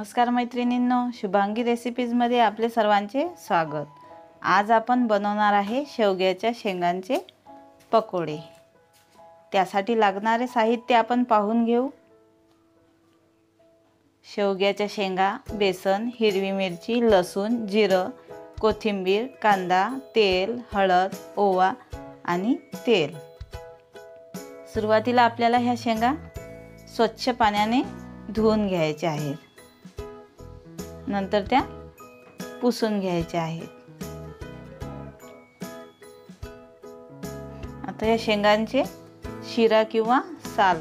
नमस्कार मैत्रिणींनो, शुभांगी रेसिपीजमध्ये आपले सर्वांचे स्वागत। आज आपण बनवणार आहे शेवग्याच्या शेंगांचे पकोडे। त्यासाठी लागणारे साहित्य आपण पाहून घेऊ। शेवग्याच्या शेंगा, बेसन, हिरवी मिरची, लसूण, जिरं, कोथिंबीर, कांदा, तेल, हळद, ओवा आणि तेल। सुरुवातीला आपल्याला ह्या शेंगा स्वच्छ पाण्याने धुवून घ्यायच्या आहेत। नंतर त्या पुसून घ्यायच्या आहेत। आता या शेंगांचे शिरा किंवा साल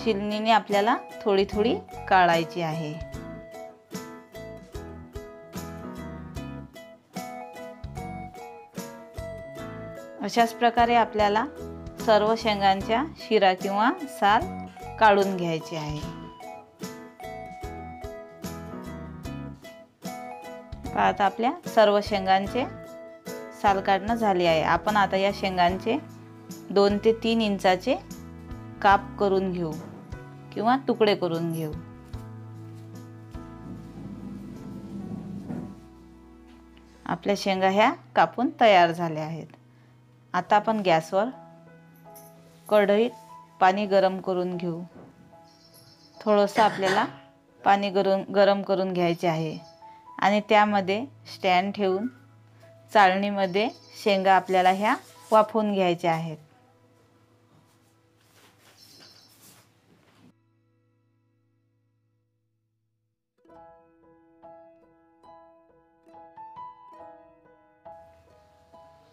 शिलनीने आपल्याला थोडी थोडी काढायची आहे। अशाच प्रकारे आपल्याला सर्व शेंगांच्या शिरा किंवा साल काढून घ्यायची आहे। आता आपल्या सर्व शेंगांचे साल काढणं झाले आहे। आपण आता या शेंगांचे 2 ते 3 इंचाचे काप करून घेऊ किंवा तुकडे करून घेऊ। आपल्या शेंगा ह्या कापून तयार झाल्या आहेत। आता आपण गॅसवर कढईत पाणी गरम करून घेऊ। थोडंसं आपल्याला पाणी गरम करून घ्यायचे आहे आणि त्यामध्ये स्टँड ठेवून चाळणीमध्ये शेंगा आपल्याला ह्या वाफवून घ्यायच्या आहेत।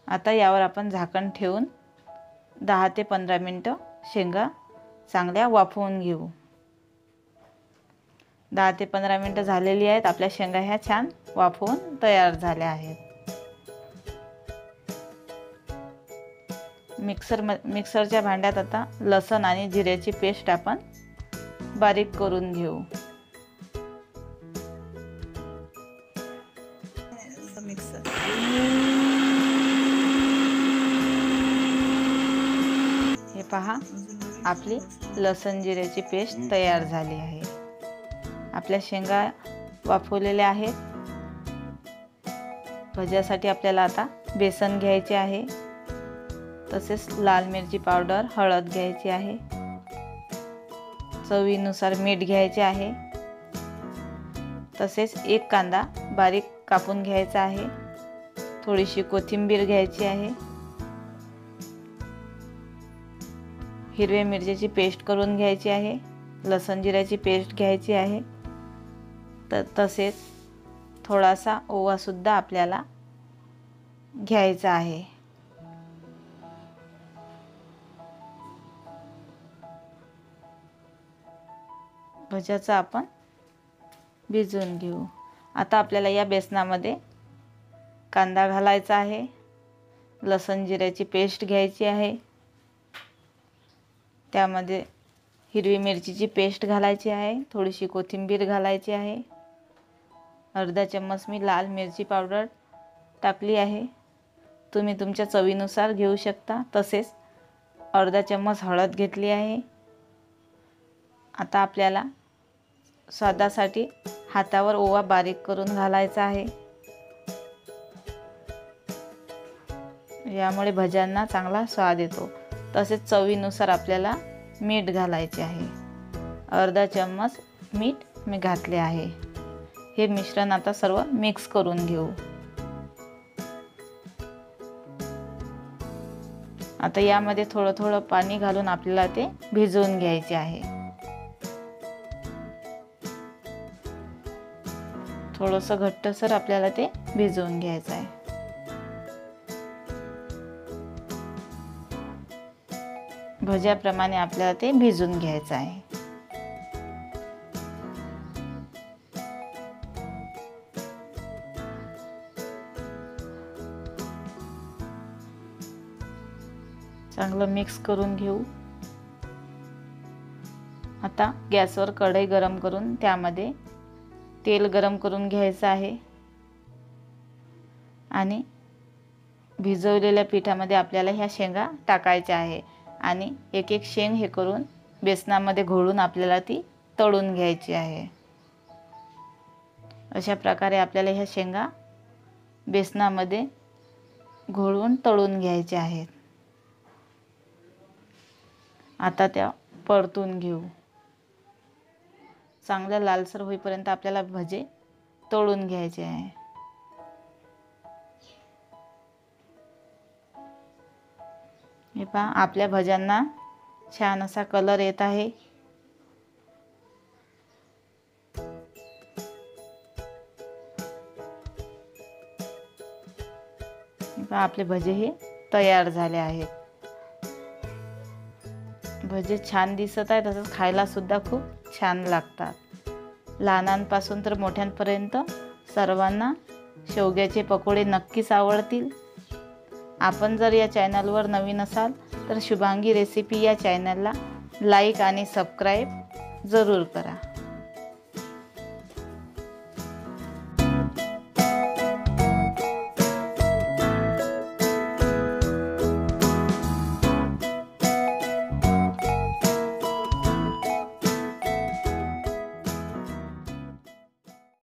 आता यावर आपण झाकण ठेवून 10 ते 15 मिनिटं शेंगा चांगल्या वाफवून घेऊ। 10 ते 15 मिनिटं झालेली आहेत। आपल्या शेंगा ह्या छान वाफवून तयार झाल्या आहेत। मिक्सरच्या भांड्यात आता लसूण आणि जिऱ्याची पेस्ट आपण बारीक करून घेऊ। हे पहा, आपली लसूण जिऱ्याची पेस्ट तयार झाली आहे। आपल्या शेंगा वाफवलेल्या आहेत। भज्यासाठी आपल्याला आता बेसन घ्यायचे आहे, तसेच लाल मिरची पावडर, हळद घ्यायची आहे, चवीनुसार मीठ घ्यायचे आहे, तसेच 1 कांदा बारीक कापून घ्यायचा आहे, थोडीशी कोथिंबीर घ्यायची आहे, हिरव्या मिरचीची पेस्ट करून घ्यायची आहे, लसूण जिऱ्याची पेस्ट घ्यायची आहे, तसेच थोडासा ओवा सुद्धा आपल्याला घ्यायचा आहे। भज्याचं आपण भिजवून घेऊ। आता आपल्याला या बेसनामध्ये कांदा घालायचा आहे, लसूण जिऱ्याची पेस्ट घ्यायची आहे, त्यामध्ये हिरवी मिरचीची पेस्ट घालायची आहे, थोडीशी कोथिंबीर घालायची आहे, अर्धा चम्मच मी लाल मिरची पावडर टाकली आहे, तुम्ही तुमच्या चवीनुसार घेऊ शकता, तसेच अर्धा चम्मच हळद घेतली आहे। आता आपल्याला स्वादासाठी हातावर ओवा बारीक करून घालायचा आहे, यामुळे भज्यांना चांगला स्वाद येतो। तसेच चवीनुसार आपल्याला मीठ घालायचे आहे, अर्धा चम्मच मीठ मी घातले आहे। हे मिश्रण आता सर्व मिक्स करून घेऊ। आता यामध्ये थोडं थोडं पाणी घालून आपल्याला ते भिजवून घ्यायचे आहे। थोडंसं घट्टसर आपल्याला ते भिजवून घ्यायचं आहे। भज्याप्रमाणे आपल्याला ते भिजवून घ्यायचं आहे। चांगलं मिक्स करून घेऊ। आता गॅसवर कढई गरम करून त्यामध्ये तेल गरम करून घ्यायचं आहे आणि भिजवलेल्या पिठामध्ये आपल्याला ह्या शेंगा टाकायच्या आहे आणि एक एक शेंग हे करून बेसनामध्ये घोळून आपल्याला ती तळून घ्यायची आहे। अशा प्रकारे आपल्याला ह्या शेंगा बेसनामध्ये घोळवून तळून घ्यायच्या आहेत. आता त्या परतून घेऊ. चांगल्या लालसर होईपर्यंत आपल्याला भजे तळून घ्यायचे आहे. हे पहा, आपल्या भज्यांना छान असा कलर येत आहे. हे पहा, आपले भजे हे तयार झाले आहेत. भजे छान दिसत आहेत, तसंच खायला सुद्धा खूप छान लागतात. लहानांपासून तर मोठ्यांपर्यंत सर्वांना शेवग्याचे पकोडे नक्कीच आवडतील. आपण जर या चॅनलवर नवीन असाल तर शुभांगी रेसिपी या चॅनलला लाईक आणि सबस्क्राईब जरूर करा.